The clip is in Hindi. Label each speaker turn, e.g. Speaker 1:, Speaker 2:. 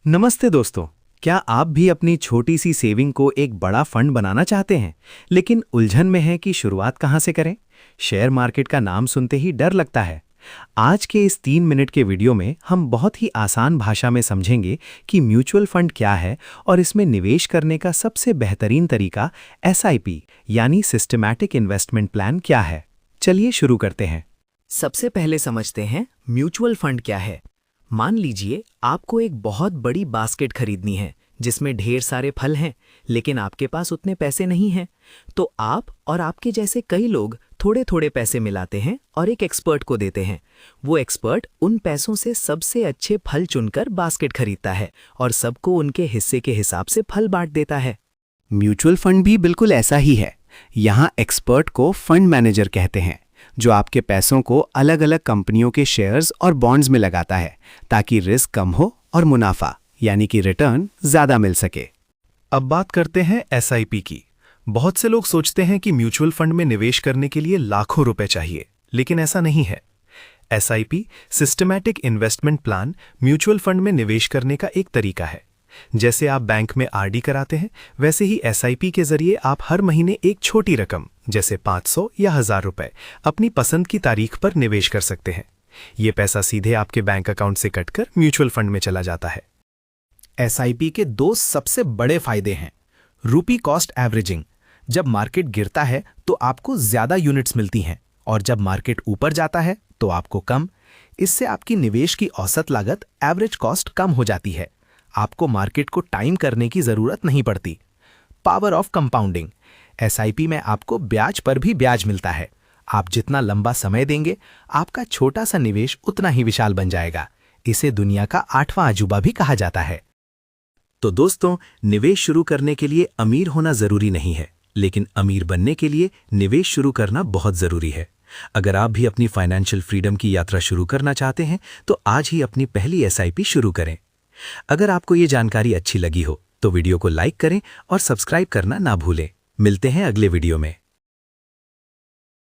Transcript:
Speaker 1: नमस्ते दोस्तों। क्या आप भी अपनी छोटी सी सेविंग को एक बड़ा फंड बनाना चाहते हैं, लेकिन उलझन में हैं कि शुरुआत कहां से करें? शेयर मार्केट का नाम सुनते ही डर लगता है। आज के इस 3 मिनट के वीडियो में हम बहुत ही आसान भाषा में समझेंगे कि म्यूचुअल फंड क्या है और इसमें निवेश करने का सबसे बेहतरीन तरीका एसआईपी यानी सिस्टमैटिक इन्वेस्टमेंट प्लान क्या है। चलिए शुरू करते हैं।
Speaker 2: सबसे पहले समझते हैं म्यूचुअल फंड क्या है। मान लीजिए आपको एक बहुत बड़ी बास्केट खरीदनी है जिसमें ढेर सारे फल हैं, लेकिन आपके पास उतने पैसे नहीं हैं। तो आप और आपके जैसे कई लोग थोड़े थोड़े पैसे मिलाते हैं और एक एक्सपर्ट को देते हैं। वो एक्सपर्ट उन पैसों से सबसे अच्छे फल चुनकर बास्केट खरीदता है और सबको उनके हिस्से के हिसाब से फल बांट देता है।
Speaker 3: म्यूचुअल फंड भी बिल्कुल ऐसा ही है। यहाँ एक्सपर्ट को फंड मैनेजर कहते हैं, जो आपके पैसों को अलग अलग कंपनियों के शेयर्स और बॉन्ड्स में लगाता है ताकि रिस्क कम हो और मुनाफा यानी कि रिटर्न ज्यादा मिल सके।
Speaker 4: अब बात करते हैं एसआईपी की। बहुत से लोग सोचते हैं कि म्यूचुअल फंड में निवेश करने के लिए लाखों रुपए चाहिए, लेकिन ऐसा नहीं है। SIP systematic investment plan mutual fund में निवेश करने का एक तरीका है। जैसे आप बैंक में आरडी कराते हैं, वैसे ही एसआईपी के जरिए आप हर महीने एक छोटी रकम जैसे 500 या 1000 रुपए अपनी पसंद की तारीख पर निवेश कर सकते हैं। ये पैसा सीधे आपके बैंक अकाउंट से कटकर म्यूचुअल फंड में चला जाता है।
Speaker 3: एसआईपी के दो सबसे बड़े फायदे हैं। रूपी कॉस्ट एवरेजिंग, जब मार्केट गिरता है तो आपको ज्यादा यूनिट्स मिलती हैं और जब मार्केट ऊपर जाता है तो आपको कम। इससे आपकी निवेश की औसत लागत एवरेज कॉस्ट कम हो जाती है। आपको मार्केट को टाइम करने की जरूरत नहीं पड़ती। पावर ऑफ कंपाउंडिंग, एसआईपी में आपको ब्याज पर भी ब्याज मिलता है। आप जितना लंबा समय देंगे, आपका छोटा सा निवेश उतना ही विशाल बन जाएगा। इसे दुनिया का 8वां अजूबा भी कहा जाता है।
Speaker 1: तो दोस्तों, निवेश शुरू करने के लिए अमीर होना जरूरी नहीं है, लेकिन अमीर बनने के लिए निवेश शुरू करना बहुत जरूरी है। अगर आप भी अपनी फाइनेंशियल फ्रीडम की यात्रा शुरू करना चाहते हैं तो आज ही अपनी पहली एसआईपी शुरू करें। अगर आपको ये जानकारी अच्छी लगी हो तो वीडियो को लाइक करें और सब्सक्राइब करना ना भूलें। मिलते हैं अगले वीडियो में।